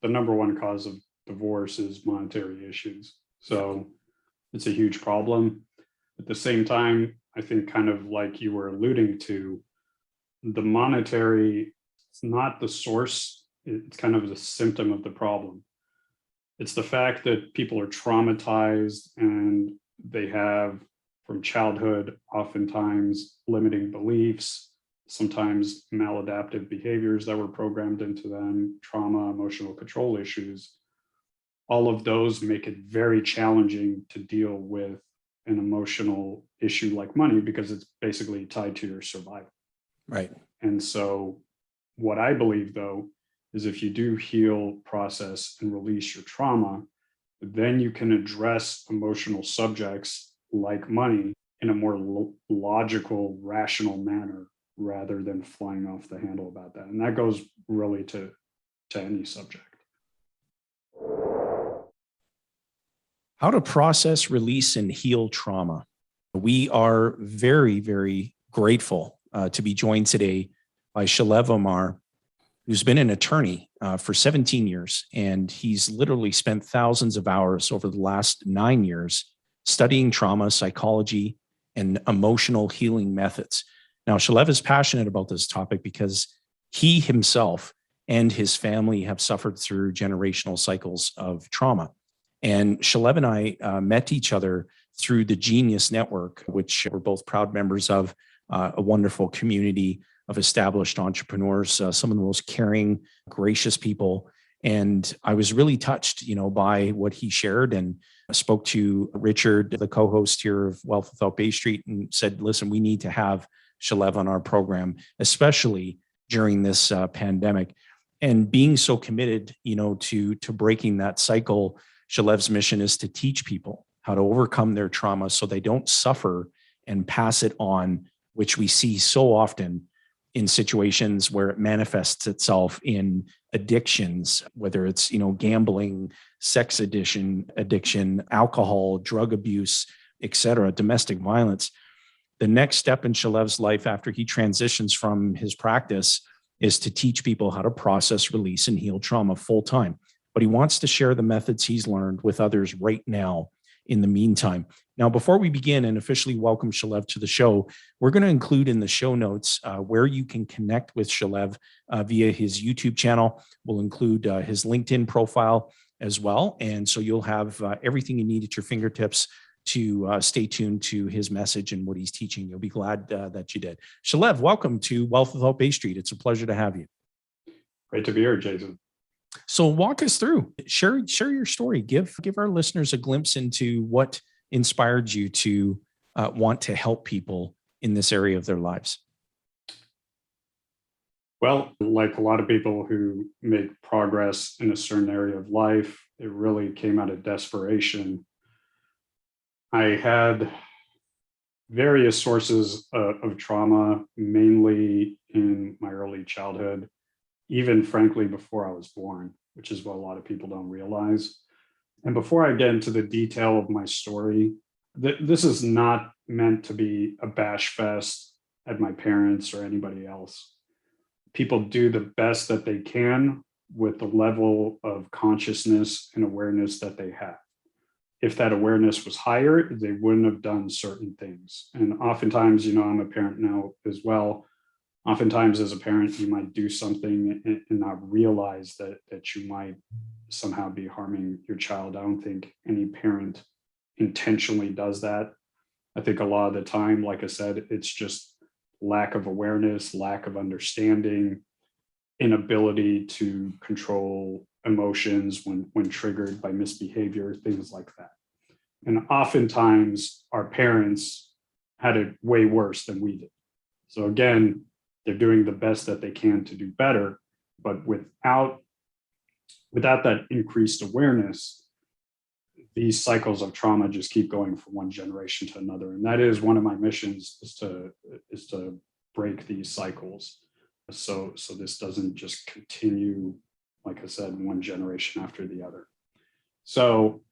the number one cause of divorce is monetary issues. So it's a huge problem. At the same time, I think kind of like you were alluding to, the monetary, it's not the source, it's kind of the symptom of the problem. It's the fact that people are traumatized and they have from childhood, oftentimes limiting beliefs, sometimes maladaptive behaviors that were programmed into them, trauma, emotional control issues. All of those make it very challenging to deal with an emotional issue like money because it's basically tied to your survival. Right. And so what I believe, though, is if you do heal, process, and release your trauma, then you can address emotional subjects like money in a more logical, rational manner rather than flying off the handle about that. And that goes really to any subject. How to process, release, and heal trauma. We are very, very grateful to be joined today by Shalev Amar, who's been an attorney for 17 years. And he's literally spent thousands of hours over the last 9 years studying trauma, psychology, and emotional healing methods. Now, Shalev is passionate about this topic because he himself and his family have suffered through generational cycles of trauma. And Shalev and I met each other through the Genius Network, which we're both proud members of, a wonderful community of established entrepreneurs, some of the most caring, gracious people. And I was really touched, by what he shared, and spoke to Richard, the co-host here of Wealth Without Baystreet, and said, listen, we need to have Shalev on our program, especially during this pandemic. And being so committed, to breaking that cycle, Shalev's mission is to teach people how to overcome their trauma so they don't suffer and pass it on, which we see so often in situations where it manifests itself in addictions, whether it's, gambling, sex addiction, alcohol, drug abuse, etc., domestic violence. The next step in Shalev's life after he transitions from his practice is to teach people how to process, release, and heal trauma full time. But he wants to share the methods he's learned with others right now in the meantime. Now, before we begin and officially welcome Shalev to the show, we're going to include in the show notes where you can connect with Shalev via his YouTube channel. We'll include his LinkedIn profile as well. And so you'll have everything you need at your fingertips to stay tuned to his message and what he's teaching. You'll be glad that you did. Shalev, welcome to Wealth Without Baystreet. It's a pleasure to have you. Great to be here, Jayson. So walk us through, share your story. Give our listeners a glimpse into what inspired you to want to help people in this area of their lives. Well, like a lot of people who make progress in a certain area of life, it really came out of desperation. I had various sources of trauma, mainly in my early childhood, even frankly before I was born, which is what a lot of people don't realize. And before I get into the detail of my story, this is not meant to be a bash fest at my parents or anybody else. People do the best that they can with the level of consciousness and awareness that they have. If that awareness was higher, they wouldn't have done certain things. And oftentimes, I'm a parent now as well. Oftentimes as a parent, you might do something and not realize that you might somehow be harming your child. I don't think any parent intentionally does that. I think a lot of the time, like I said, it's just lack of awareness, lack of understanding, inability to control emotions when triggered by misbehavior, things like that. And oftentimes our parents had it way worse than we did. So again, they're doing the best that they can to do better, but without that increased awareness, these cycles of trauma just keep going from one generation to another. And that is one of my missions, is to break these cycles. So this doesn't just continue, like I said, one generation after the other. So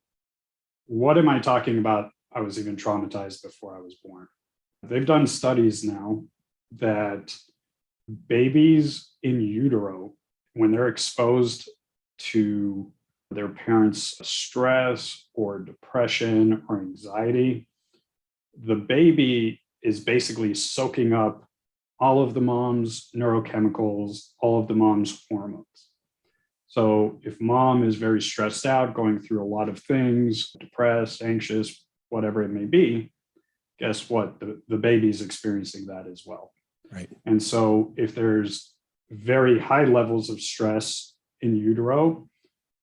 what am I talking about? I was even traumatized before I was born. They've done studies now that babies in utero, when they're exposed to their parents' stress or depression or anxiety, the baby is basically soaking up all of the mom's neurochemicals, all of the mom's hormones. So if mom is very stressed out, going through a lot of things, depressed, anxious, whatever it may be, guess what? The baby's experiencing that as well. Right. And so if there's very high levels of stress in utero,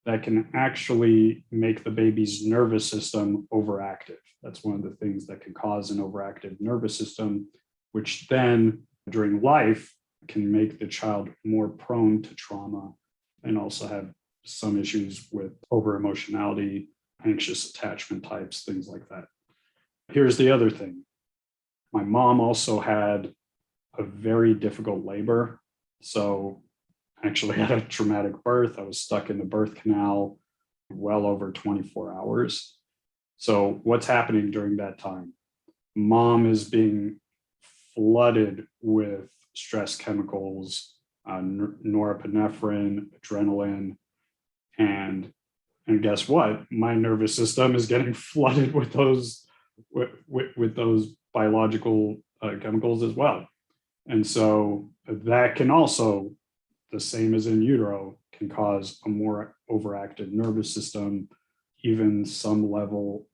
that can actually make the baby's nervous system overactive. That's one of the things that can cause an overactive nervous system, which then during life can make the child more prone to trauma and also have some issues with over emotionality, anxious attachment types, things like that. Here's the other thing. My mom also had a very difficult labor. So I actually had a traumatic birth. I was stuck in the birth canal well over 24 hours. So what's happening during that time? Mom is being flooded with stress chemicals, norepinephrine, adrenaline, and guess what? My nervous system is getting flooded with those with those biological chemicals as well. And so that can also, the same as in utero, can cause a more overactive nervous system, even some level,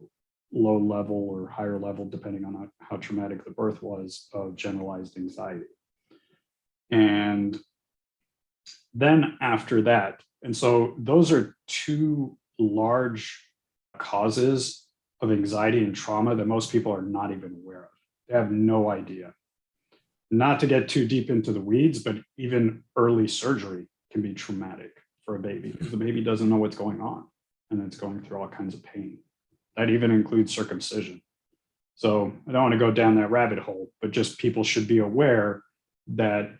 low level or higher level, depending on how traumatic the birth was, of generalized anxiety. And then after that, and so those are two large causes of anxiety and trauma that most people are not even aware of. They have no idea. Not to get too deep into the weeds, but even early surgery can be traumatic for a baby because the baby doesn't know what's going on and it's going through all kinds of pain. That even includes circumcision. So I don't want to go down that rabbit hole, but just people should be aware that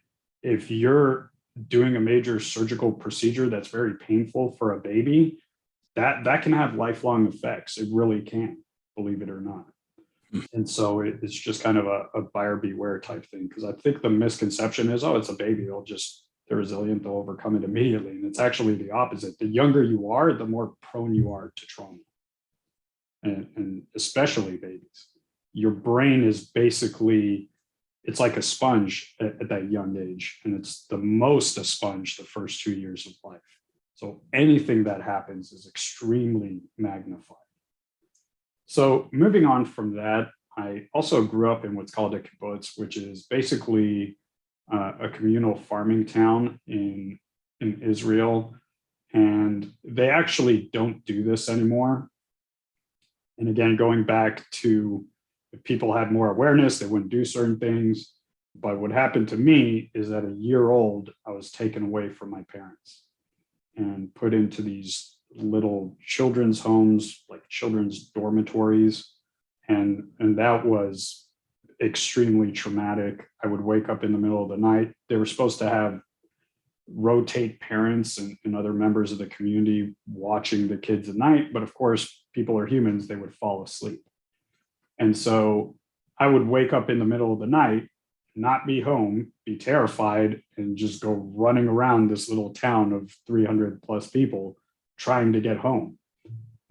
if you're doing a major surgical procedure that's very painful for a baby, that can have lifelong effects. It really can, believe it or not. And so it's just kind of a buyer beware type thing, because I think the misconception is, oh, it's a baby, they're resilient, they'll overcome it immediately. And it's actually the opposite. The younger you are, the more prone you are to trauma. And especially babies. Your brain is basically, it's like a sponge at that young age. And it's the most a sponge the first 2 years of life. So anything that happens is extremely magnified. So moving on from that, I also grew up in what's called a kibbutz, which is basically a communal farming town in Israel. And they actually don't do this anymore. And again, going back to if people had more awareness, they wouldn't do certain things. But what happened to me is at a year old, I was taken away from my parents and put into these little children's homes, like children's dormitories. And that was extremely traumatic. I would wake up in the middle of the night. They were supposed to rotate parents and other members of the community watching the kids at night. But of course, people are humans, they would fall asleep. And so I would wake up in the middle of the night, not be home, be terrified, and just go running around this little town of 300 plus people trying to get home.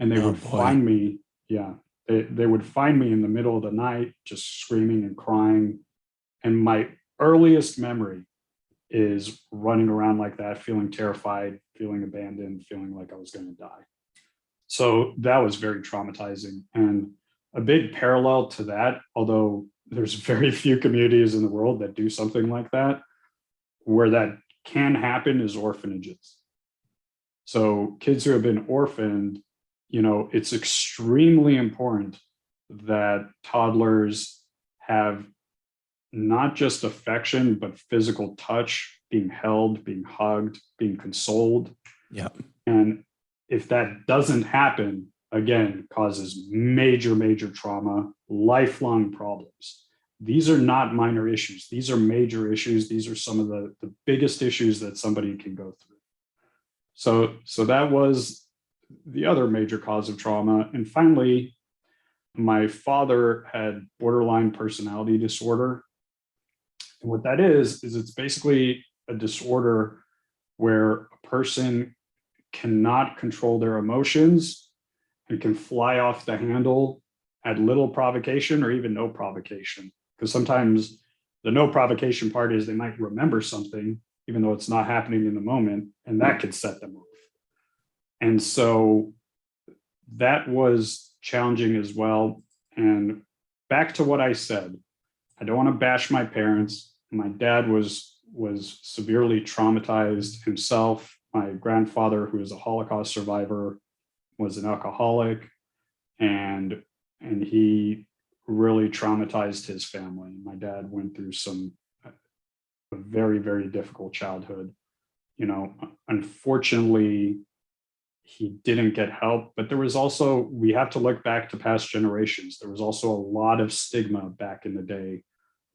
And they would find me. Yeah. They would find me in the middle of the night, just screaming and crying. And my earliest memory is running around like that, feeling terrified, feeling abandoned, feeling like I was going to die. So that was very traumatizing. And a big parallel to that, although there's very few communities in the world that do something like that, where that can happen, is orphanages. So kids who have been orphaned, it's extremely important that toddlers have not just affection, but physical touch, being held, being hugged, being consoled. Yeah. And if that doesn't happen, again, causes major, major trauma, lifelong problems. These are not minor issues. These are major issues. These are some of the biggest issues that somebody can go through. So that was the other major cause of trauma. And finally, my father had borderline personality disorder. And what that is it's basically a disorder where a person cannot control their emotions and can fly off the handle at little provocation or even no provocation. Because sometimes the no provocation part is they might remember something, even though it's not happening in the moment, and that could set them off. And so that was challenging as well. And back to what I said, I don't want to bash my parents. My dad was severely traumatized himself. My grandfather, who is a Holocaust survivor, was an alcoholic, and he really traumatized his family. My dad went through a very, very difficult childhood. You know, unfortunately, he didn't get help, but there was also, we have to look back to past generations. There was also a lot of stigma back in the day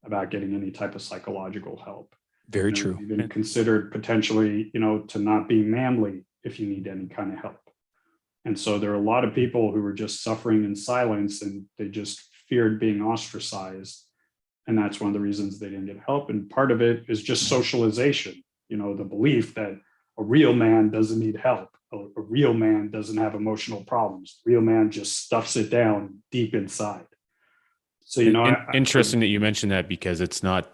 about getting any type of psychological help. Very true. Even considered potentially, to not be manly if you need any kind of help. And so there are a lot of people who were just suffering in silence, and they just feared being ostracized. And that's one of the reasons they didn't get help. And part of it is just socialization, the belief that a real man doesn't need help. A real man doesn't have emotional problems. A real man just stuffs it down deep inside. So, interesting that you mentioned that, because it's not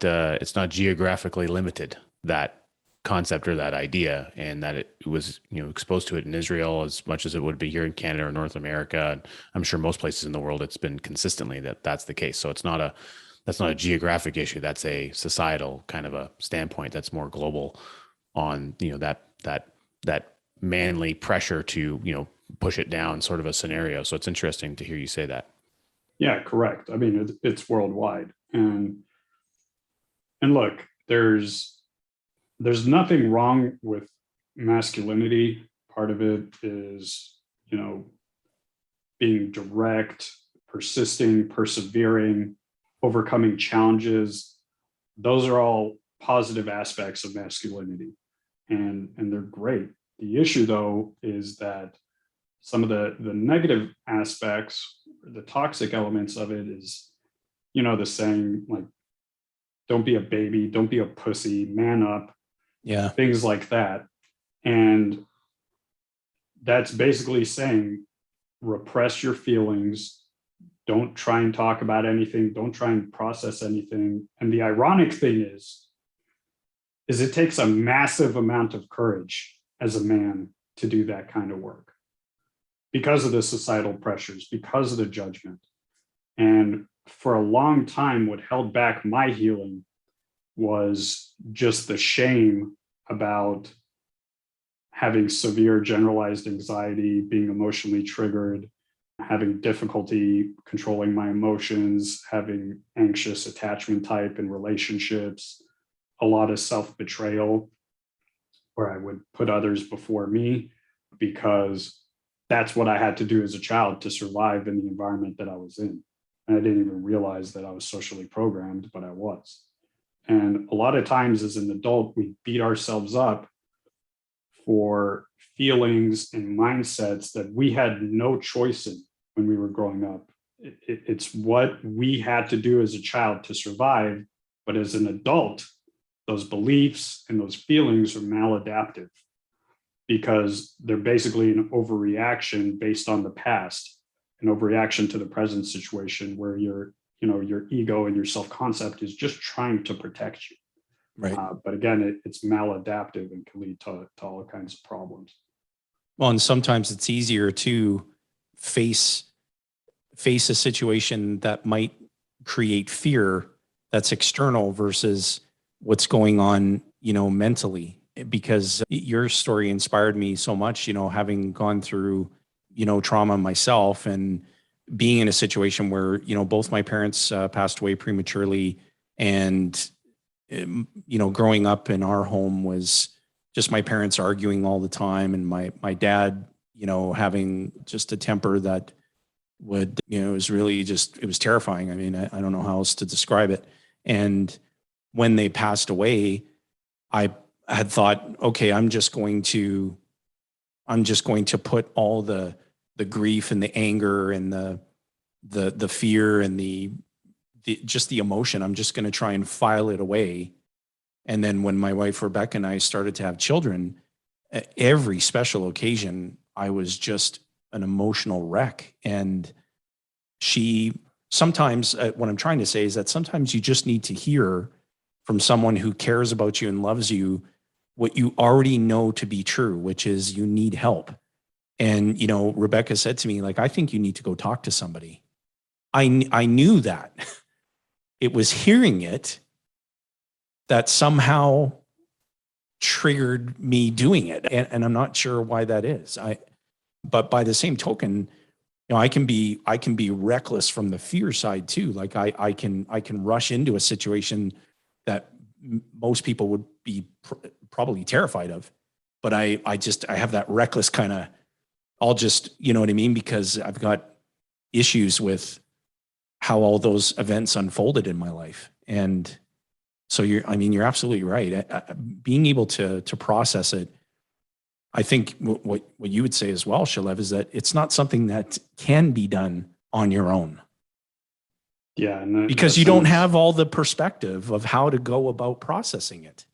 geographically limited, that concept or that idea, and that it was, exposed to it in Israel as much as it would be here in Canada or North America. And I'm sure most places in the world, it's been consistently that's the case. So that's not a geographic issue. That's a societal kind of a standpoint that's more global on, that manly pressure to, push it down sort of a scenario. So it's interesting to hear you say that. Yeah, correct. I mean, it's worldwide. And look, there's nothing wrong with masculinity. Part of it is, being direct, persisting, persevering, overcoming challenges. Those are all positive aspects of masculinity, and they're great. The issue, though, is that some of the negative aspects, the toxic elements of it is, the saying, like, don't be a baby, don't be a pussy, man up. Yeah. Things like that. And that's basically saying, repress your feelings. Don't try and talk about anything. Don't try and process anything. And the ironic thing is it takes a massive amount of courage as a man to do that kind of work, because of the societal pressures, because of the judgment. And for a long time, what held back my healing was just the shame about having severe generalized anxiety, being emotionally triggered, having difficulty controlling my emotions, having anxious attachment type in relationships, a lot of self-betrayal, where I would put others before me, because that's what I had to do as a child to survive in the environment that I was in. And I didn't even realize that I was socially programmed, but I was. And a lot of times as an adult, we beat ourselves up for feelings and mindsets that we had no choice in when we were growing up. It's what we had to do as a child to survive. But as an adult, those beliefs and those feelings are maladaptive, because they're basically an overreaction based on the past, an overreaction to the present situation, where your ego and your self-concept is just trying to protect you. Right. But again, it's maladaptive and can lead to all kinds of problems. Well, and sometimes it's easier to face a situation that might create fear that's external versus what's going on, mentally. Because your story inspired me so much, having gone through, trauma myself, and being in a situation where, both my parents passed away prematurely, and, growing up in our home was just my parents arguing all the time, and my dad, having just a temper that would, it was really just, it was terrifying. I mean, I don't know how else to describe it. And when they passed away, I had thought, okay, I'm just going to put all the grief and the anger and the fear and the just the emotion, I'm just going to try and file it away. And then when my wife Rebecca and I started to have children, every special occasion, I was just an emotional wreck. And sometimes what I'm trying to say is that sometimes you just need to hear from someone who cares about you and loves you what you already know to be true, which is you need help. And, Rebecca said to me, like, I think you need to go talk to somebody. I knew that. It was hearing it that somehow triggered me doing it. And I'm not sure why that is. But by the same token, I can be reckless from the fear side too. Like I can rush into a situation that most people would be probably terrified of. But I have that reckless kind of, I'll just, you know what I mean? Because I've got issues with how all those events unfolded in my life. And so you're absolutely right. Being able to process it, I think what you would say as well, Shalev, is that it's not something that can be done on your own. Yeah. Because you don't have all the perspective of how to go about processing it.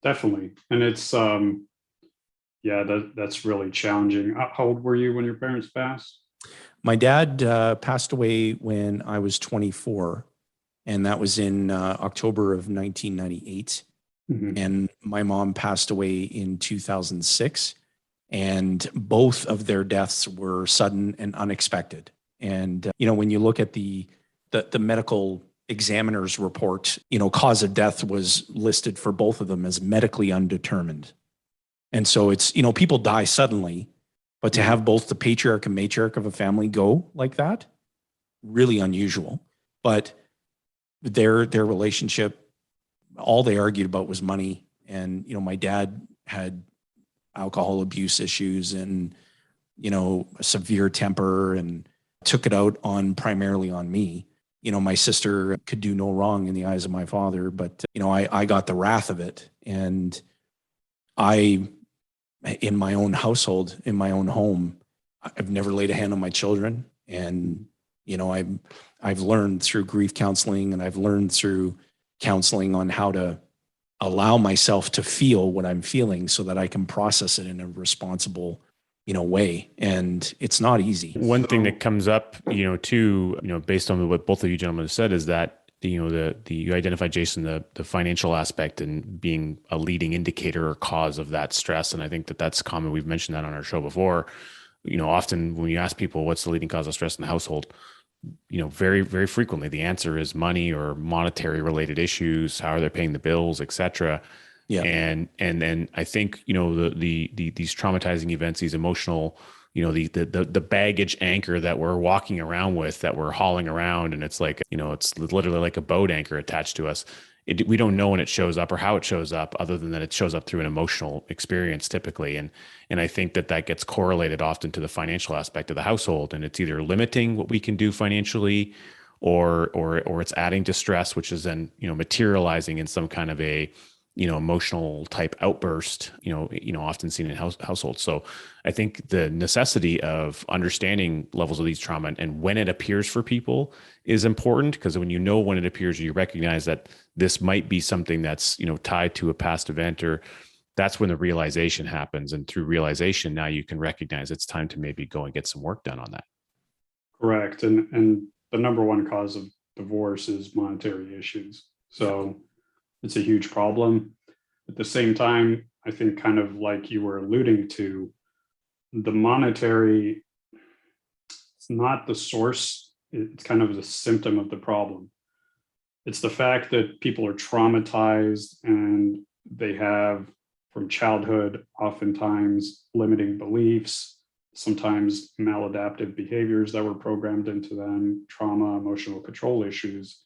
Definitely. And it's, that's really challenging. How old were you when your parents passed? My dad passed away when I was 24, and that was in October of 1998. Mm-hmm. And my mom passed away in 2006. And both of their deaths were sudden and unexpected. And, when you look at the medical examiner's report, cause of death was listed for both of them as medically undetermined. And so it's, people die suddenly, but to have both the patriarch and matriarch of a family go like that, really unusual. But their relationship, all they argued about was money. And, my dad had alcohol abuse issues and, a severe temper, and took it out primarily on me. My sister could do no wrong in the eyes of my father, but, I got the wrath of it. And in my own household, in my own home, I've never laid a hand on my children. And, I've learned through grief counseling, and I've learned through counseling on how to allow myself to feel what I'm feeling so that I can process it in a responsible, way. And it's not easy. One thing that comes up, too, based on what both of you gentlemen have said, is that, you identified, Jayson, the financial aspect and being a leading indicator or cause of that stress. And I think that's common. We've mentioned that on our show before. Often when you ask people what's the leading cause of stress in the household, very, very frequently the answer is money or monetary related issues. How are they paying the bills, et cetera. Yeah. And then I think, these traumatizing events, these emotional, the baggage anchor that we're walking around with, that we're hauling around, and it's like, it's literally like a boat anchor attached to us. We don't know when it shows up or how it shows up, other than that it shows up through an emotional experience typically. And I think that gets correlated often to the financial aspect of the household, and it's either limiting what we can do financially, or it's adding to stress, which is then, materializing in some kind of a, emotional type outburst, often seen in households. So I think the necessity of understanding levels of these trauma and when it appears for people is important, because when when it appears, you recognize that this might be something that's, tied to a past event, or that's when the realization happens. And through realization, now you can recognize it's time to maybe go and get some work done on that. Correct. And the number one cause of divorce is monetary issues. So it's a huge problem. At the same time, I think, kind of like you were alluding to, the monetary, it's not the source, it's kind of the symptom of the problem. It's the fact that people are traumatized, and they have, from childhood, oftentimes limiting beliefs, sometimes maladaptive behaviors that were programmed into them, trauma, emotional control issues.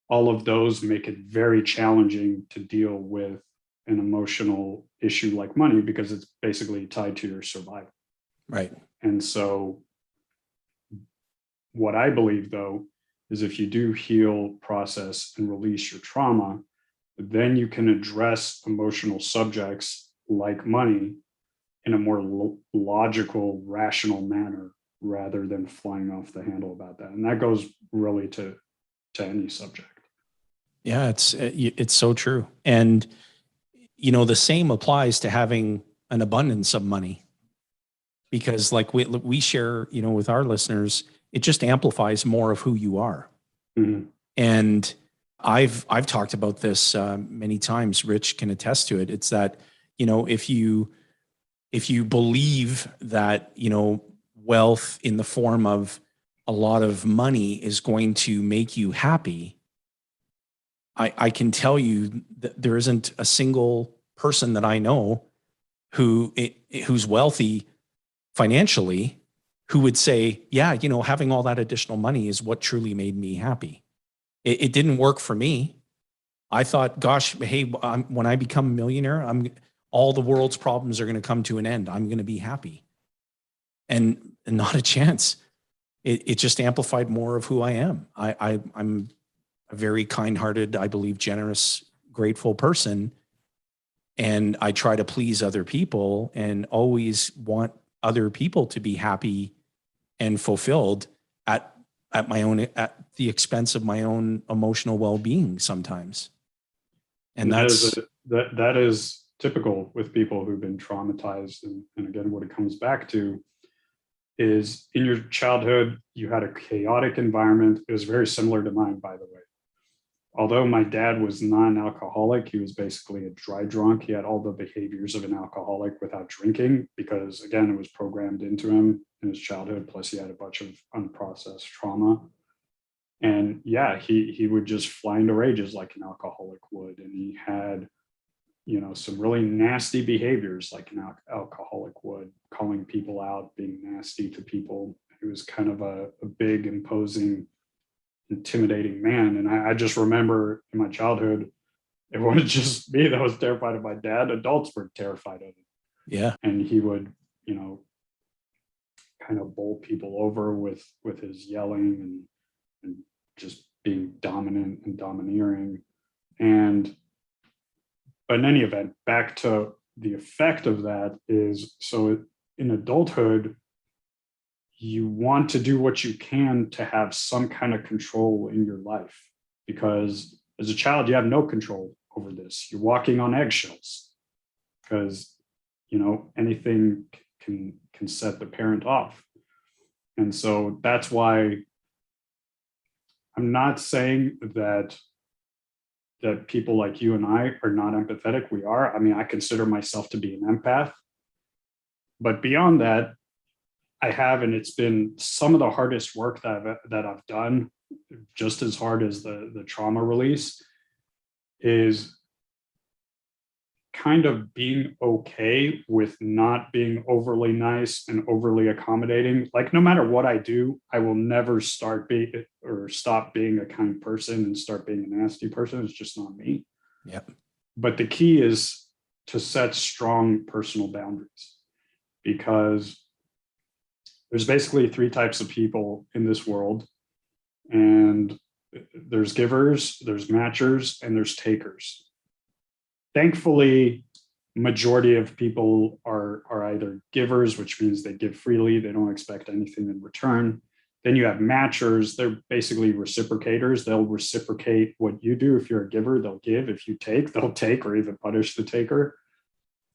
All of those make it very challenging to deal with an emotional issue like money, because it's basically tied to your survival. Right. And so what I believe, though, is if you do heal, process, and release your trauma, then you can address emotional subjects like money in a more logical, rational manner, rather than flying off the handle about that. And that goes really to any subject. Yeah, it's so true. And, the same applies to having an abundance of money, because like we share, with our listeners, it just amplifies more of who you are. Mhm. And I've talked about this many times. Rich can attest to it. It's that, if you believe that, wealth in the form of a lot of money is going to make you happy, I can tell you that there isn't a single person that I know who's wealthy financially who would say, yeah, having all that additional money is what truly made me happy. It didn't work for me. I thought, gosh, hey, when I become a millionaire, all the world's problems are going to come to an end. I'm going to be happy. And not a chance. It just amplified more of who I am. I'm a very kind-hearted, I believe, generous, grateful person. And I try to please other people and always want other people to be happy and fulfilled at the expense of my own emotional well-being sometimes. And that is typical with people who've been traumatized. And again, what it comes back to is, in your childhood, you had a chaotic environment. It was very similar to mine, by the way. Although my dad was non-alcoholic, he was basically a dry drunk. He had all the behaviors of an alcoholic without drinking, because again, it was programmed into him in his childhood. Plus he had a bunch of unprocessed trauma. And yeah, he would just fly into rages like an alcoholic would. And he had, some really nasty behaviors like an alcoholic would, calling people out, being nasty to people. He was kind of a big, imposing, intimidating man. And I just remember in my childhood, it wasn't just me that was terrified of my dad. Adults were terrified of him. Yeah. And he would, kind of bowl people over with his yelling and just being dominant and domineering. But in any event, back to the effect of that is, so in adulthood, you want to do what you can to have some kind of control in your life, because as a child, you have no control over this. You're walking on eggshells because, anything can set the parent off. And so that's why I'm not saying that people like you and I are not empathetic. We are. I mean, I consider myself to be an empath. But beyond that, I have, and it's been some of the hardest work that I've done, just as hard as the trauma release, is kind of being okay with not being overly nice and overly accommodating. Like, no matter what I do, I will never stop being a kind person and start being a nasty person. It's just not me. Yep. But the key is to set strong personal boundaries, because there's basically three types of people in this world. And there's givers, there's matchers, and there's takers. Thankfully, majority of people are either givers, which means they give freely, they don't expect anything in return. Then you have matchers, they're basically reciprocators. They'll reciprocate what you do. If you're a giver, they'll give. If you take, they'll take, or even punish the taker.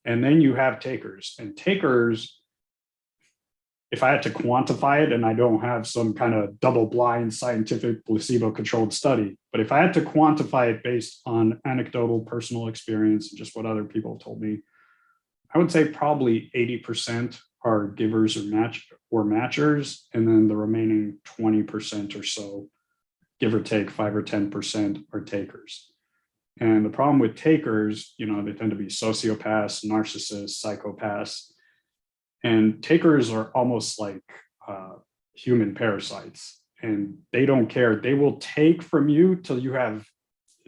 And then you have takers. And takers, if I had to quantify it, and I don't have some kind of double-blind scientific placebo-controlled study, but if I had to quantify it based on anecdotal personal experience and just what other people have told me, I would say probably 80% are givers or matchers, and then the remaining 20% or so, give or take 5 or 10%, are takers. And the problem with takers, they tend to be sociopaths, narcissists, psychopaths. And takers are almost like human parasites, and they don't care. They will take from you till you have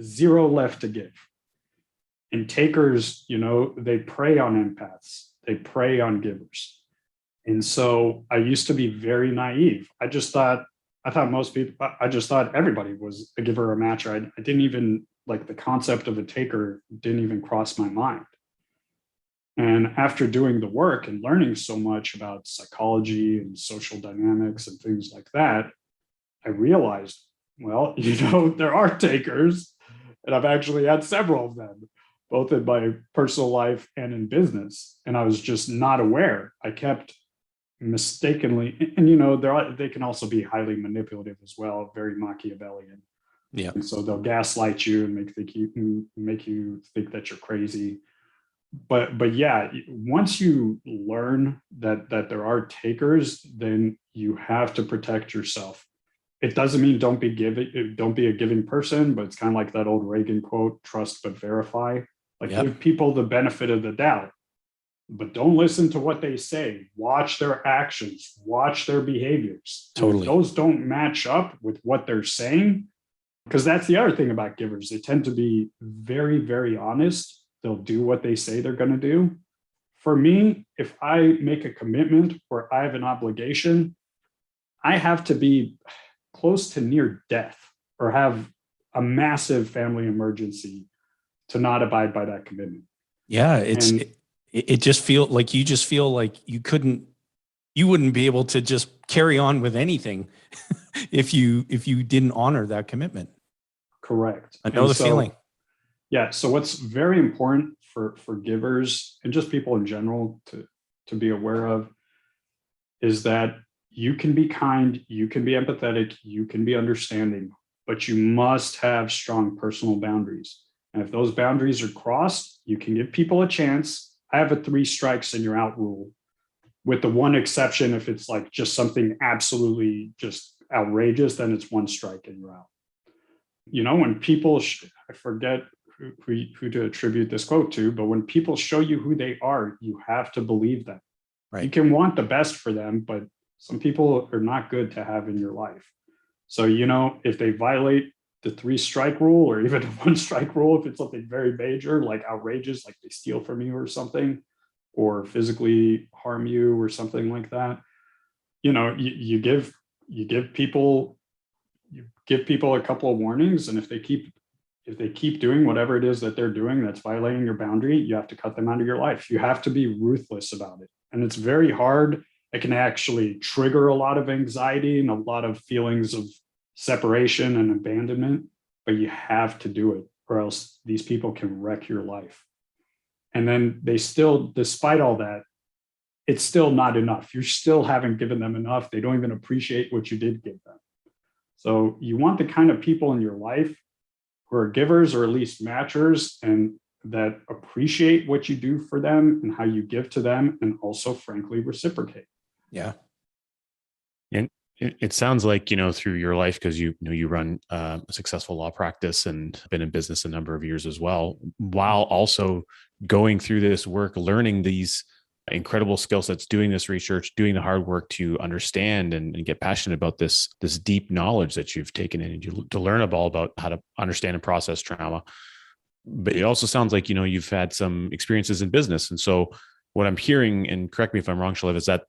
zero left to give. And takers, they prey on empaths. They prey on givers. And so I used to be very naive. I just thought everybody was a giver or a matcher. I didn't even, like, the concept of a taker didn't even cross my mind. And after doing the work and learning so much about psychology and social dynamics and things like that, I realized, well, there are takers, and I've actually had several of them. both in my personal life and in business. And I was just not aware. I kept mistakenly, and they can also be highly manipulative as well, very Machiavellian. Yeah. And so they'll gaslight you and make you think that you're crazy. But yeah, once you learn that there are takers, then you have to protect yourself. It doesn't mean don't be a giving person, but it's kind of like that old Reagan quote, trust but verify. Like, Yep. give people the benefit of the doubt, but don't listen to what they say. Watch their actions, watch their behaviors. And Totally. if those don't match up with what they're saying, because that's the other thing about givers. They tend to be very, very honest. They'll do what they say they're going to do. For me, if I make a commitment or I have an obligation, I have to be close to near death or have a massive family emergency to not abide by that commitment. Yeah. And It just feel like you wouldn't be able to just carry on with anything if you didn't honor that commitment. correct. I know the feeling. Yeah. So what's very important for givers and just people in general to be aware of is that you can be kind, you can be empathetic, you can be understanding, but you must have strong personal boundaries. And if those boundaries are crossed, you can give people a chance. I have a 3 strikes and you're out rule, with the one exception. If it's like just something absolutely just outrageous, then it's 1 strike and you're out. When people, I forget who to attribute this quote to, but when people show you who they are, you have to believe them. Right. You can want the best for them, but some people are not good to have in your life. So, if they violate the 3 strike rule or even 1 strike rule, if it's something very major, like outrageous, like they steal from you or something, or physically harm you or something like that, you give people a couple of warnings. And if they keep doing whatever it is that they're doing that's violating your boundary, you have to cut them out of your life. You have to be ruthless about it. And it's very hard. It can actually trigger a lot of anxiety and a lot of feelings of separation and abandonment, but you have to do it, or else these people can wreck your life. And then they still, despite all that, it's still not enough. You still haven't given them enough. They don't even appreciate what you did give them. So you want the kind of people in your life who are givers or at least matchers, and that appreciate what you do for them and how you give to them, and also frankly reciprocate. Yeah. And it sounds like, through your life, because you run a successful law practice and been in business a number of years as well, while also going through this work, learning these incredible skill sets, doing this research, doing the hard work to understand and get passionate about this deep knowledge that you've taken in and to learn about how to understand and process trauma. But it also sounds like, you've had some experiences in business. And so what I'm hearing, and correct me if I'm wrong, Shalev, is that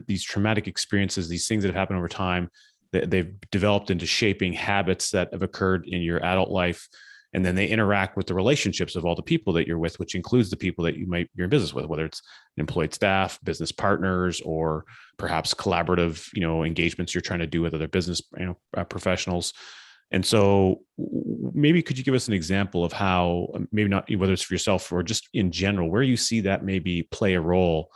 these traumatic experiences, these things that have happened over time, they've developed into shaping habits that have occurred in your adult life. And then they interact with the relationships of all the people that you're with, which includes the people that you're in business with, whether it's employed staff, business partners, or perhaps collaborative, engagements you're trying to do with other business, professionals. And so maybe could you give us an example of how, maybe not whether it's for yourself or just in general, where you see that maybe play a role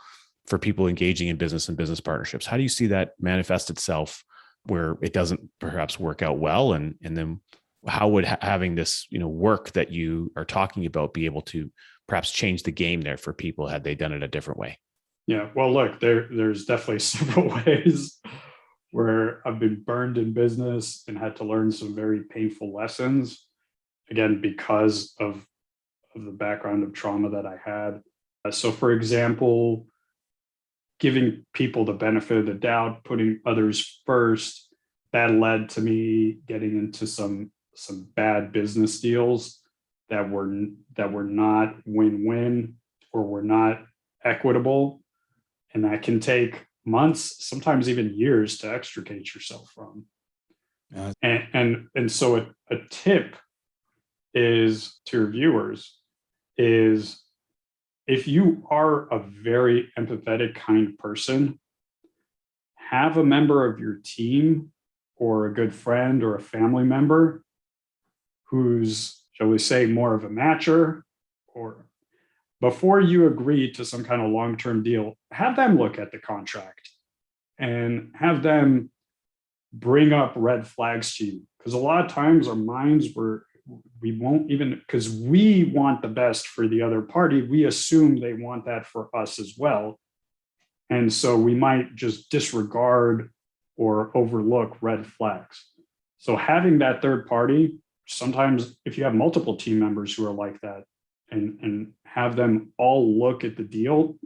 for people engaging in business and business partnerships? How do you see that manifest itself where it doesn't perhaps work out well? And then how would having this, work that you are talking about be able to perhaps change the game there for people had they done it a different way? Yeah, well, look, there's definitely several ways where I've been burned in business and had to learn some very painful lessons, again, because of the background of trauma that I had. So, for example, giving people the benefit of the doubt, putting others first, that led to me getting into some bad business deals that were not win-win or were not equitable. And that can take months, sometimes even years, to extricate yourself from. And so a tip is to your viewers is, if you are a very empathetic, kind person, have a member of your team or a good friend or a family member who's shall we say, more of a matcher, or before you agree to some kind of long-term deal, have them look at the contract and have them bring up red flags to you. Because a lot of times our minds we won't even, because we want the best for the other party, we assume they want that for us as well. And so we might just disregard or overlook red flags. So having that third party, sometimes if you have multiple team members who are like that, and have them all look at the deal,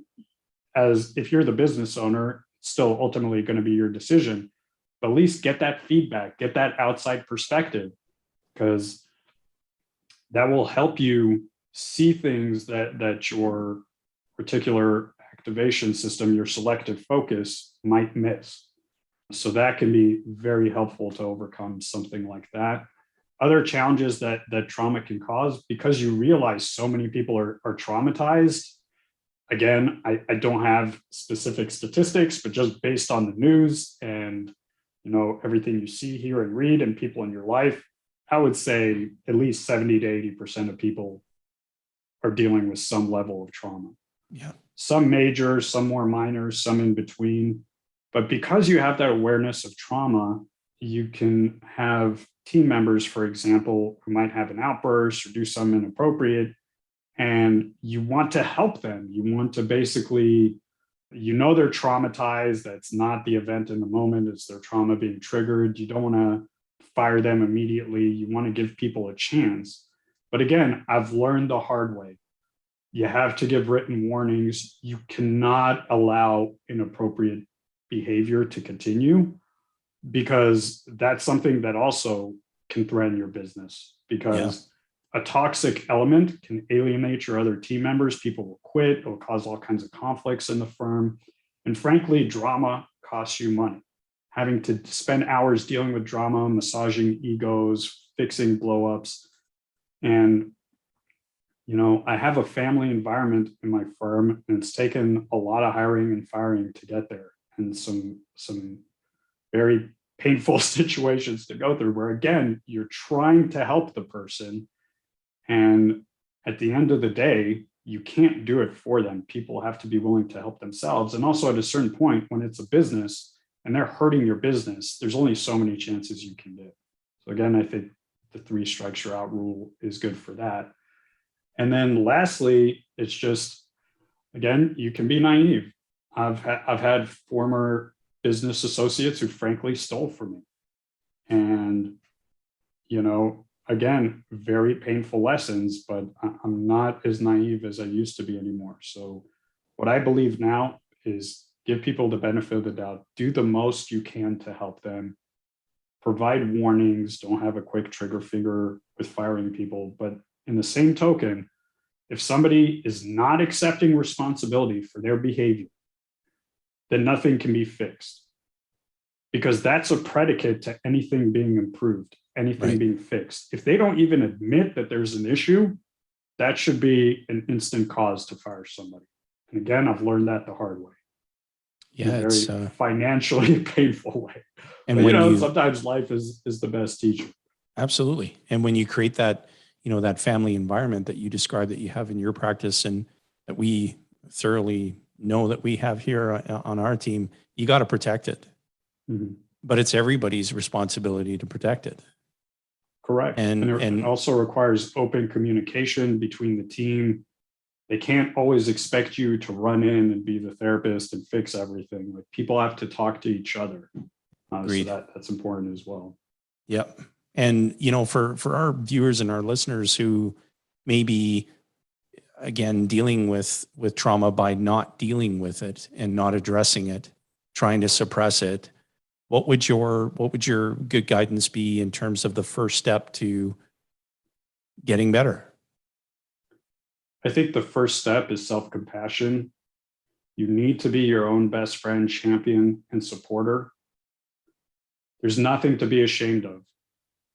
as if you're the business owner, it's still ultimately going to be your decision, but at least get that feedback, get that outside perspective, because that will help you see things that your particular activation system, your selective focus, might miss. So that can be very helpful to overcome something like that. Other challenges that trauma can cause, because you realize so many people are traumatized. Again, I don't have specific statistics, but just based on the news and everything you see, hear, and read, and people in your life, I would say at least 70 to 80% of people are dealing with some level of trauma. Yeah. Some major, some more minor, some in between. But because you have that awareness of trauma, you can have team members, for example, who might have an outburst or do something inappropriate, and you want to help them. You want to basically, they're traumatized. That's not the event in the moment. It's their trauma being triggered. You don't want to fire them immediately. You want to give people a chance. But again, I've learned the hard way. You have to give written warnings. You cannot allow inappropriate behavior to continue, because that's something that also can threaten your business, because a toxic element can alienate your other team members. People will quit. It'll cause all kinds of conflicts in the firm. And frankly, drama costs you money. Having to spend hours dealing with drama, massaging egos, fixing blowups. And, I have a family environment in my firm, and it's taken a lot of hiring and firing to get there, and some very painful situations to go through, where again, you're trying to help the person, and at the end of the day, you can't do it for them. People have to be willing to help themselves. And also at a certain point, when it's a business and they're hurting your business, there's only so many chances you can get. So again, I think the 3 strikes you're out rule is good for that. And then lastly, it's just, again, you can be naive. I've had former business associates who frankly stole from me. And, again, very painful lessons, but I'm not as naive as I used to be anymore. So what I believe now is give people the benefit of the doubt, do the most you can to help them, provide warnings, don't have a quick trigger finger with firing people. But in the same token, if somebody is not accepting responsibility for their behavior, then nothing can be fixed, because that's a predicate to anything being improved, anything being fixed. If they don't even admit that there's an issue, that should be an instant cause to fire somebody. And again, I've learned that the hard way. Yeah, in a it's very financially painful way. and But, when sometimes life is the best teacher. absolutely, and when you create that, that family environment that you described that you have in your practice, and that we thoroughly know that we have here on our team, you got to protect it. Mhm. But it's everybody's responsibility to protect it. Correct. And it And also requires open communication between the team. They can't always expect you to run in and be the therapist and fix everything. Like, people have to talk to each other. So Agreed. that's important as well. Yep. And for our viewers and our listeners who may be, again, dealing with trauma by not dealing with it and not addressing it, trying to suppress it, what would your good guidance be in terms of the first step to getting better? I think the first step is self-compassion. You need to be your own best friend, champion, and supporter. There's nothing to be ashamed of.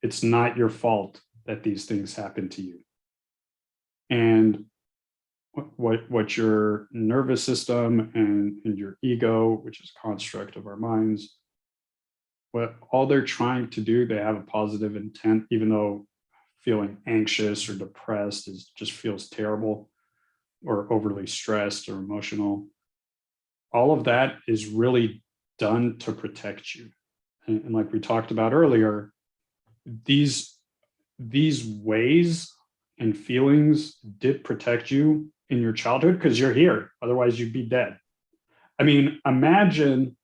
It's not your fault that these things happen to you. And what your nervous system and your ego, which is a construct of our minds, what all they're trying to do, they have a positive intent, even though feeling anxious or depressed just feels terrible, or overly stressed or emotional. All of that is really done to protect you. And like we talked about earlier, these ways and feelings did protect you in your childhood because you're here. Otherwise, you'd be dead. I mean, imagine,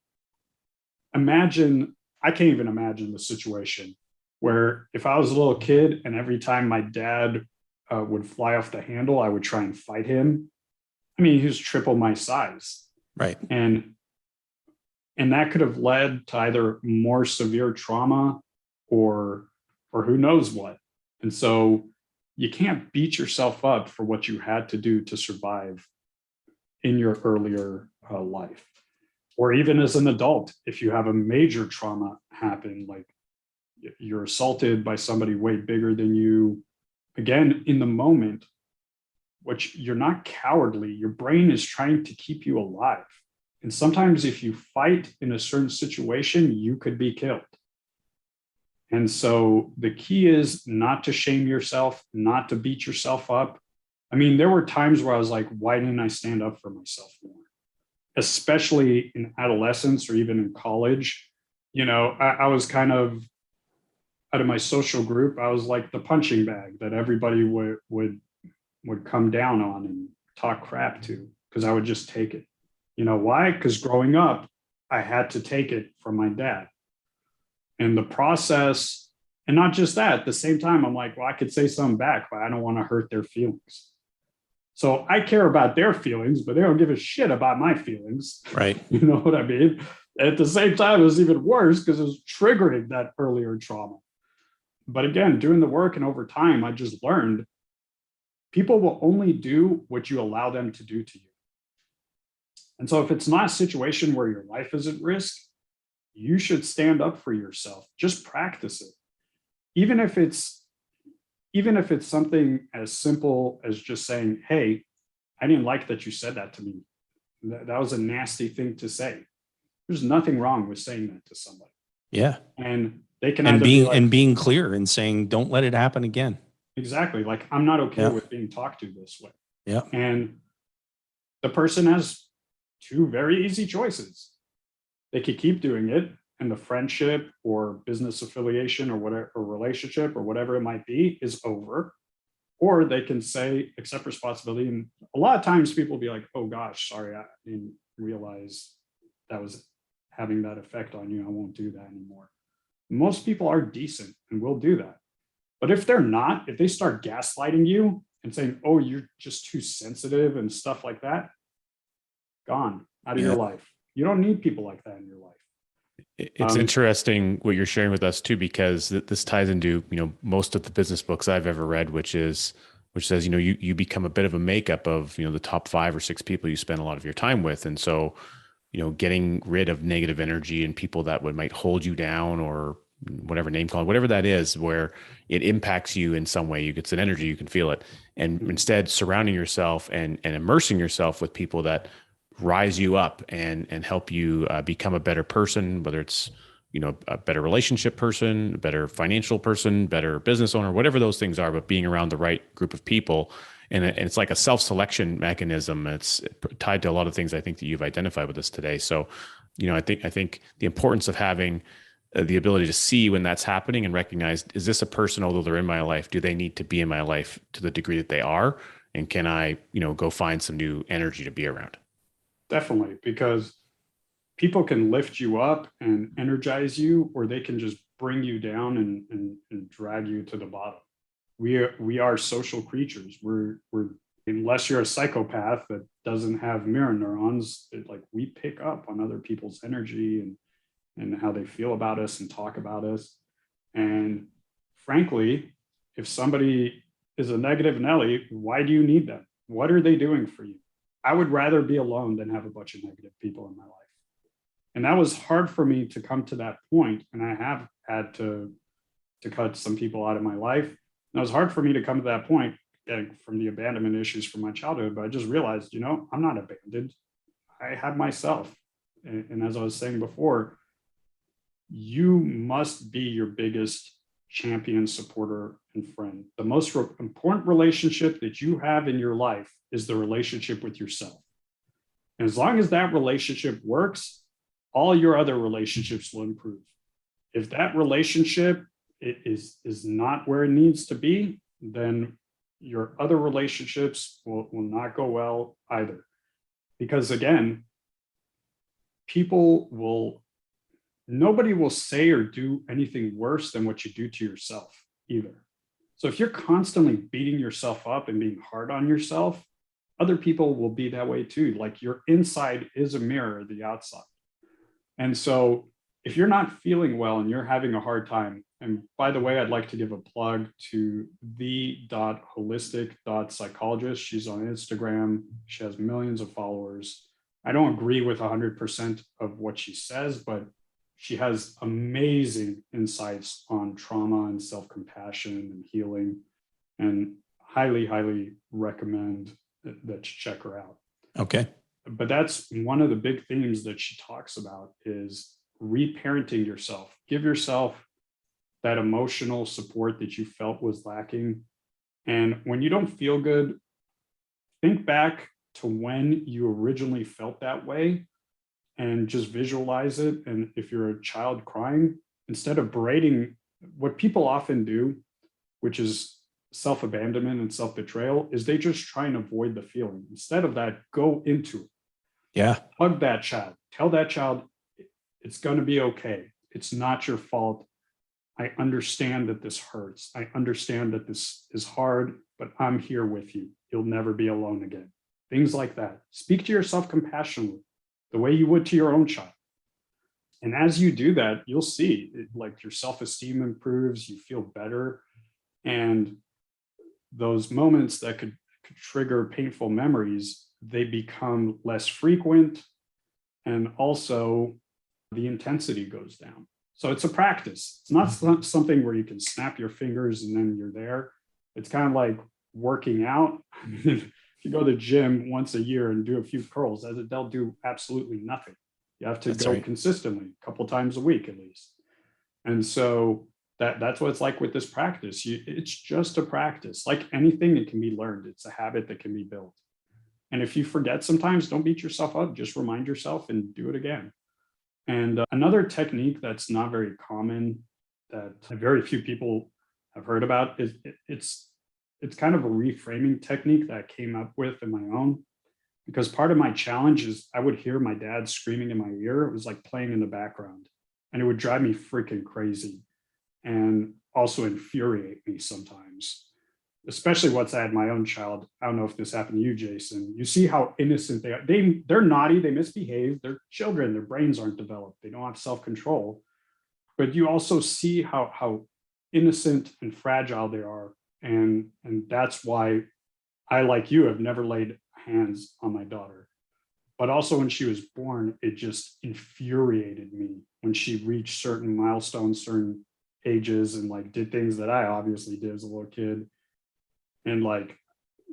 I can't even imagine the situation where if I was a little kid and every time my dad would fly off the handle, I would try and fight him. I mean, he was triple my size. Right. And that could have led to either more severe trauma or who knows what. And so you can't beat yourself up for what you had to do to survive in your earlier life. Or even as an adult, if you have a major trauma happen, like you're assaulted by somebody way bigger than you, again, in the moment, which you're not cowardly, your brain is trying to keep you alive. And sometimes if you fight in a certain situation, you could be killed. And so the key is not to shame yourself, not to beat yourself up. I mean, there were times where I was like, why didn't I stand up for myself more? Especially in adolescence or even in college. You know, I was kind of, out of my social group, I was like the punching bag that everybody would come down on and talk crap to, because I would just take it. You know why? Because growing up, I had to take it from my dad. And the process, and not just that, at the same time, I'm like, well, I could say something back, but I don't want to hurt their feelings. So I care about their feelings, but they don't give a shit about my feelings. Right. You know what I mean? At the same time, it was even worse because it was triggering that earlier trauma. But again, doing the work and over time, I just learned people will only do what you allow them to do to you. And so if it's not a situation where your life is at risk, you should stand up for yourself. Just practice it. Even if it's something as simple as just saying, hey, I didn't like that you said that to me. That was a nasty thing to say. There's nothing wrong with saying that to somebody. Yeah. And they can And either being be like, and being clear and saying, don't let it happen again. exactly, like, I'm not okay Yeah. with being talked to this way. Yeah. And the person has two very easy choices. They could keep doing it, and the friendship or business affiliation or whatever, or relationship or whatever it might be is over. Or they can say, accept responsibility. And a lot of times people will be like, oh gosh, sorry, I didn't realize that was having that effect on you. I won't do that anymore. Most people are decent and will do that. But if they're not, if they start gaslighting you and saying, oh, you're just too sensitive and stuff like that, gone out of your life. You don't need people like that in your life. It's interesting what you're sharing with us too, because this ties into, most of the business books I've ever read, which says, you become a bit of a makeup of, the top 5 or 6 people you spend a lot of your time with. And so, getting rid of negative energy and people that might hold you down, or whatever name call it, whatever that is, where it impacts you in some way, it's an energy, you can feel it. And instead surrounding yourself and immersing yourself with people that rise you up and help you become a better person, whether it's, a better relationship person, a better financial person, better business owner, whatever those things are, but being around the right group of people. And it's like a self-selection mechanism. It's tied to a lot of things I think that you've identified with us today. So, I think the importance of having the ability to see when that's happening and recognize, is this a person, although they're in my life, do they need to be in my life to the degree that they are? And can I, go find some new energy to be around? Definitely, because people can lift you up and energize you, or they can just bring you down and drag you to the bottom. We are social creatures. We're unless you're a psychopath that doesn't have mirror neurons, we pick up on other people's energy and how they feel about us and talk about us. And frankly, if somebody is a negative Nelly, why do you need them? What are they doing for you? I would rather be alone than have a bunch of negative people in my life. And that was hard for me to come to that point. And I have had to cut some people out of my life. And it was hard for me to come to that point, from the abandonment issues from my childhood. But I just realized, I'm not abandoned. I have myself. And as I was saying before, you must be your biggest champion, supporter, and friend. The most important relationship that you have in your life is the relationship with yourself. And as long as that relationship works, all your other relationships will improve. If that relationship is not where it needs to be, then your other relationships will not go well either. Because again, nobody will say or do anything worse than what you do to yourself either. So if you're constantly beating yourself up and being hard on yourself, other people will be that way too. Like your inside is a mirror of the outside. And so if you're not feeling well and you're having a hard time, and by the way, I'd like to give a plug to the.holistic.psychologist. She's on Instagram. She has millions of followers. I don't agree with 100% of what she says, but she has amazing insights on trauma and self-compassion and healing, and highly, highly recommend that you check her out. Okay. But that's one of the big themes that she talks about is reparenting yourself. Give yourself that emotional support that you felt was lacking. And when you don't feel good, think back to when you originally felt that way and just visualize it. And if you're a child crying, instead of berating, what people often do, which is self-abandonment and self-betrayal, is they just try and avoid the feeling. Instead of that, go into it. Yeah. Hug that child. Tell that child it's going to be okay. It's not your fault. I understand that this hurts. I understand that this is hard, but I'm here with you. You'll never be alone again. Things like that. Speak to yourself compassionately, the way you would to your own child. And as you do that, you'll see like your self-esteem improves, you feel better. And those moments that could trigger painful memories, they become less frequent. And also the intensity goes down. So it's a practice. It's not something where you can snap your fingers and then you're there. It's kind of like working out. If you go to the gym once a year and do a few curls, they'll do absolutely nothing. You have to go consistently, a couple times a week at least. And so that's what it's like with this practice. It's just a practice. Like anything, it can be learned. It's a habit that can be built. And if you forget sometimes, don't beat yourself up. Just remind yourself and do it again. And another technique that's not very common, that very few people have heard about, is it's kind of a reframing technique that I came up with in my own. Because part of my challenge is I would hear my dad screaming in my ear. It was like playing in the background, and it would drive me freaking crazy and also infuriate me sometimes, especially once I had my own child. I don't know if this happened to you, Jayson. You see how innocent they are. They're naughty, they misbehave, they're children, their brains aren't developed, they don't have self-control. But you also see how innocent and fragile they are. And that's why I, like you, have never laid hands on my daughter. But also when she was born, it just infuriated me when she reached certain milestones, certain ages, and like did things that I obviously did as a little kid. And like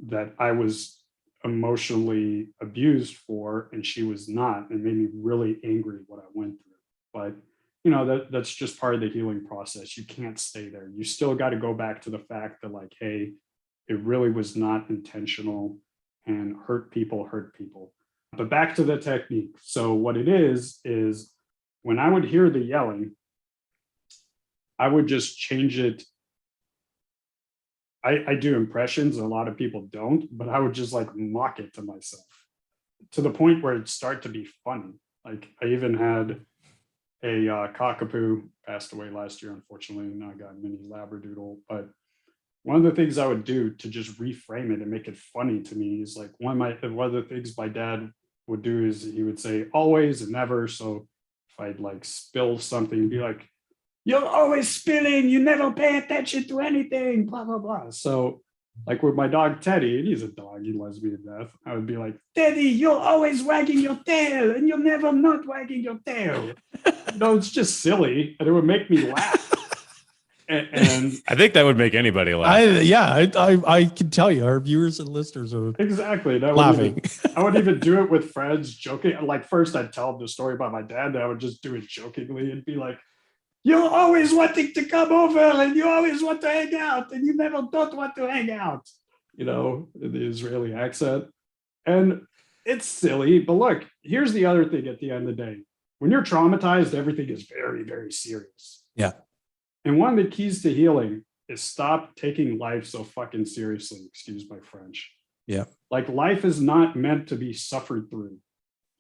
that I was emotionally abused for, and she was not, and made me really angry what I went through. But you know, that's just part of the healing process. You can't stay there. You still got to go back to the fact that like, hey, it really was not intentional, and hurt people. But back to the technique. So what it is when I would hear the yelling, I would just change it. I do impressions, and a lot of people don't, but I would just like mock it to myself to the point where it started to be funny. Like I even had a cockapoo, passed away last year, unfortunately, and I got a mini Labradoodle. But one of the things I would do to just reframe it and make it funny to me is like one of the things my dad would do is he would say always and never. So if I'd like spill something, he'd be like, "You're always spilling, you never pay attention to anything, blah, blah, blah." So like with my dog Teddy, and he's a dog, he loves me to death, I would be like, "Teddy, you're always wagging your tail and you're never not wagging your tail." It's just silly, and it would make me laugh. And I think that would make anybody laugh. I can tell you, our viewers and listeners are exactly laughing. I would even do it with friends, joking. Like first I'd tell them the story about my dad, then I would just do it jokingly and be like, You're always wanting to come over and you always want to hang out and you never don't want to hang out, in the Israeli accent. And it's silly, but look, here's the other thing at the end of the day. When you're traumatized, everything is very, very serious. Yeah. And one of the keys to healing is stop taking life so fucking seriously, excuse my French. Yeah. Like life is not meant to be suffered through.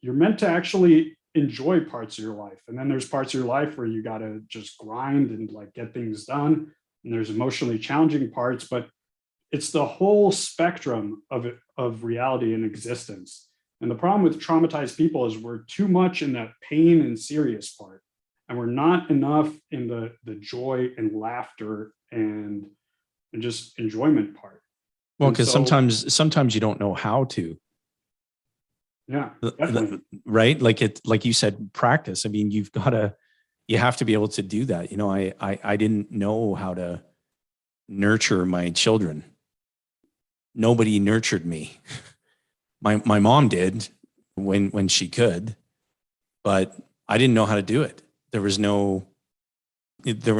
You're meant to actually enjoy parts of your life. And then there's parts of your life where you got to just grind and like get things done. And there's emotionally challenging parts, but it's the whole spectrum of reality and existence. And the problem with traumatized people is we're too much in that pain and serious part. And we're not enough in the joy and laughter and just enjoyment part. Well, And because so- sometimes you don't know how to. Yeah, definitely. Right. Like you said, practice. I mean, you have to be able to do that. I didn't know how to nurture my children. Nobody nurtured me. My mom did when she could, but I didn't know how to do it. There were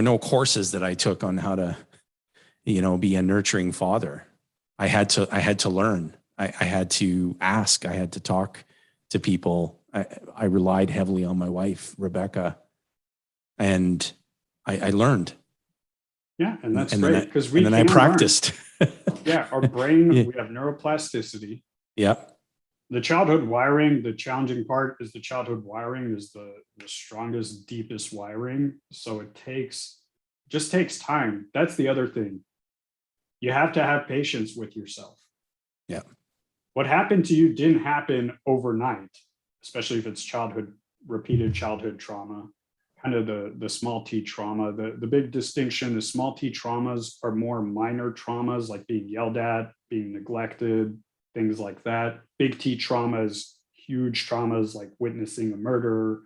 no courses that I took on how to, be a nurturing father. I had to learn. I had to ask. I had to talk to people. I relied heavily on my wife, Rebecca, and I learned. Yeah, and that's and great then because I practiced. Yeah, our brain, Yeah. we have neuroplasticity. Yep. The childhood wiring, the challenging part is the childhood wiring is the strongest, deepest wiring. So it just takes time. That's the other thing. You have to have patience with yourself. Yeah. What happened to you didn't happen overnight, especially if it's repeated childhood trauma, kind of the small t trauma. The big distinction is small t traumas are more minor traumas like being yelled at, being neglected, things like that. Big T trauma is huge traumas like witnessing a murder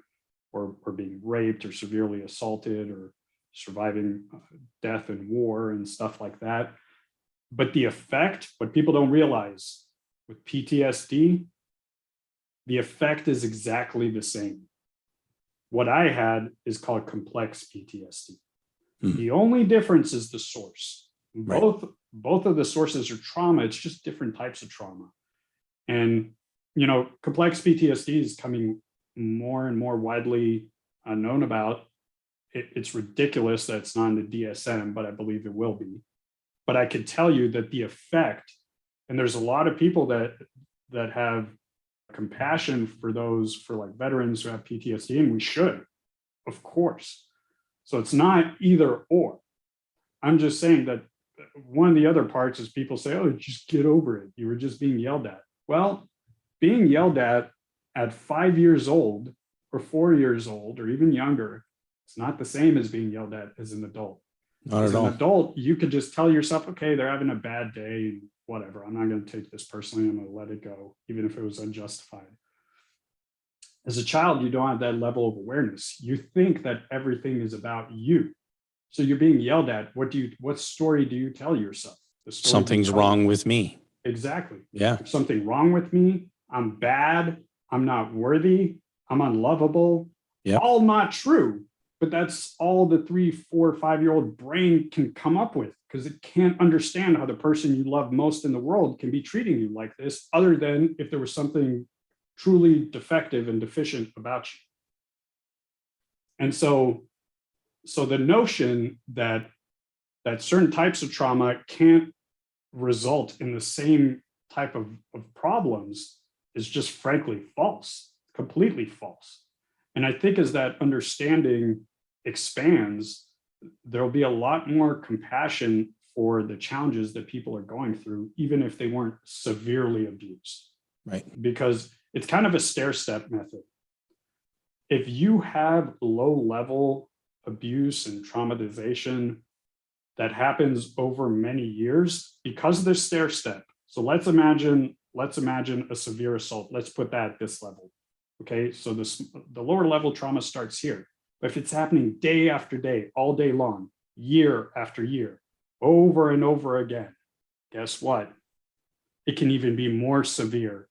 or being raped or severely assaulted or surviving death in war and stuff like that. But the effect, what people don't realize with PTSD, the effect is exactly the same. What I had is called complex PTSD. The only difference is the source. Both of the sources are trauma. It's just different types of trauma. And, complex PTSD is coming more and more widely known about. It's ridiculous that it's not in the DSM, but I believe it will be. But I can tell you that the effect, and there's a lot of people that have compassion for like veterans who have PTSD, and we should, of course. So it's not either or. I'm just saying that one of the other parts is people say, oh, just get over it. You were just being yelled at. Well, being yelled at 5 years old or 4 years old or even younger, it's not the same as being yelled at as an adult. Not As at an all. adult, you could just tell yourself, okay, they're having a bad day, whatever. I'm not going to take this personally. I'm going to let it go, even if it was unjustified. As a child, you don't have that level of awareness. You think that everything is about you. So you're being yelled at. What story do you tell yourself? The story Something's wrong with me. Exactly. Yeah. There's something wrong with me. I'm bad. I'm not worthy. I'm unlovable. Yep. All not true. But that's all the 3, 4, 5-year-old brain can come up with because it can't understand how the person you love most in the world can be treating you like this, other than if there was something truly defective and deficient about you. And so the notion that certain types of trauma can't result in the same type of problems is just frankly false, completely false. And I think as that understanding expands, there'll be a lot more compassion for the challenges that people are going through, even if they weren't severely abused. Right. Because it's kind of a stair-step method. If you have low-level abuse and traumatization that happens over many years because of this stair-step. So let's imagine a severe assault. Let's put that at this level. Okay, so the lower level trauma starts here. But if it's happening day after day, all day long, year after year, over and over again, guess what? It can even be more severe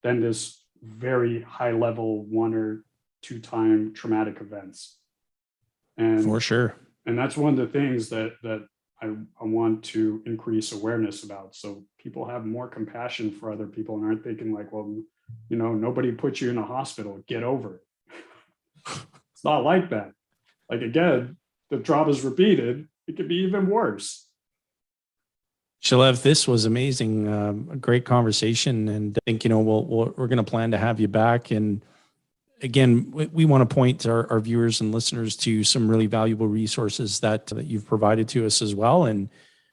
than this very high level 1 or 2 time traumatic events. And For sure. and that's one of the things that I want to increase awareness about, so people have more compassion for other people and aren't thinking like, well, nobody put you in a hospital, get over it. It's not like that. Like, again, the trauma's repeated, it could be even worse. Shalev, this was amazing. A great conversation. And I think, we're going to plan to have you back. And again, we want to point our viewers and listeners to some really valuable resources that you've provided to us as well. And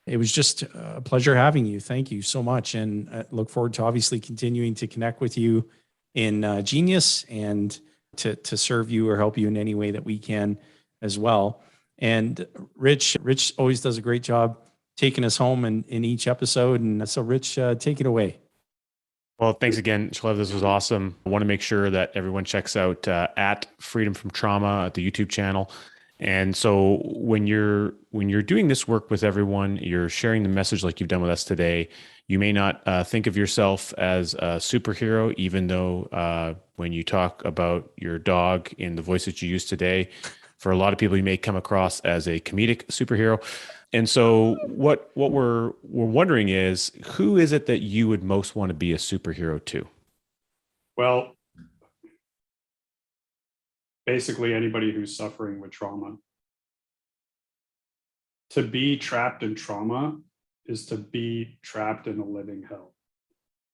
it was just a pleasure having you. Thank you so much. And I look forward to obviously continuing to connect with you in Genius and to serve you or help you in any way that we can as well. And Rich always does a great job taking us home in each episode. And so Rich, take it away. Well, thanks again, Shalev. This was awesome. I want to make sure that everyone checks out at Freedom from Trauma at the YouTube channel. And so when you're doing this work with everyone, you're sharing the message like you've done with us today. You may not think of yourself as a superhero, even though when you talk about your dog in the voice that you use today, for a lot of people, you may come across as a comedic superhero. And so what we're wondering is, who is it that you would most want to be a superhero to? Well, basically anybody who's suffering with trauma. To be trapped in trauma is to be trapped in a living hell,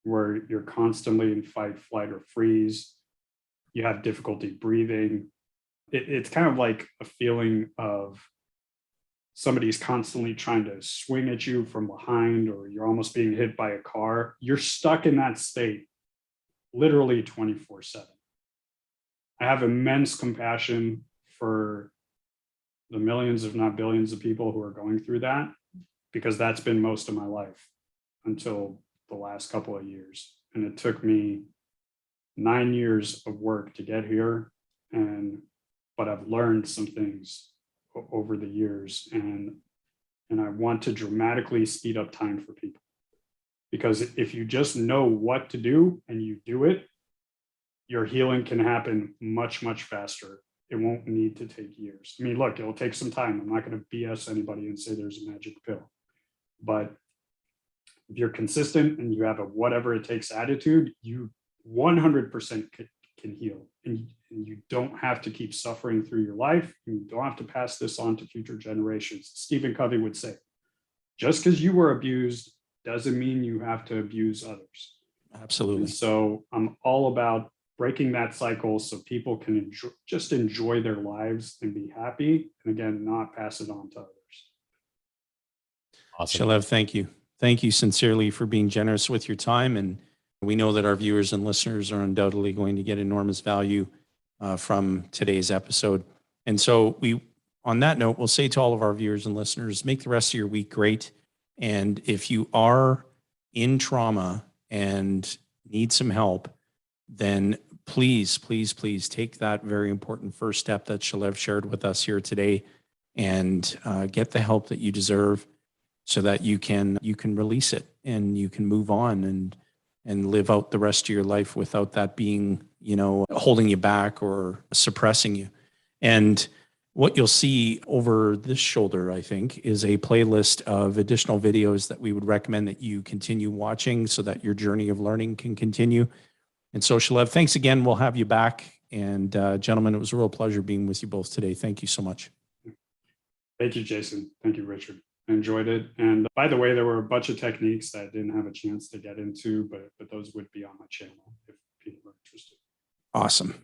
where you're constantly in fight, flight, or freeze. You have difficulty breathing. It's kind of like a feeling of somebody's constantly trying to swing at you from behind, or you're almost being hit by a car. You're stuck in that state literally 24/7. I have immense compassion for the millions, if not billions, of people who are going through that, because that's been most of my life until the last couple of years. And it took me 9 years of work to get here. But I've learned some things over the years, and I want to dramatically speed up time for people, because if you just know what to do and you do it, your healing can happen much, much faster. It won't need to take years. I mean, look, it'll take some time. I'm not going to BS anybody and say there's a magic pill, but if you're consistent and you have a whatever it takes attitude, you 100% can heal. And you don't have to keep suffering through your life. You don't have to pass this on to future generations. Stephen Covey would say, just because you were abused doesn't mean you have to abuse others. Absolutely. And so I'm all about breaking that cycle so people can just enjoy their lives and be happy. And again, not pass it on to others. Awesome. Shalev, thank you. Thank you sincerely for being generous with your time. And we know that our viewers and listeners are undoubtedly going to get enormous value from today's episode. And so on that note, we'll say to all of our viewers and listeners, make the rest of your week great. And if you are in trauma and need some help, then please, please, please take that very important first step that Shalev shared with us here today and get the help that you deserve so that you can release it and you can move on and live out the rest of your life without that being, holding you back or suppressing you. And what you'll see over this shoulder, I think, is a playlist of additional videos that we would recommend that you continue watching so that your journey of learning can continue. And so, Shalev, thanks again. We'll have you back. And gentlemen, it was a real pleasure being with you both today. Thank you so much. Thank you, Jayson. Thank you, Richard. I enjoyed it. And by the way, there were a bunch of techniques that I didn't have a chance to get into, but those would be on my channel if people are interested. Awesome.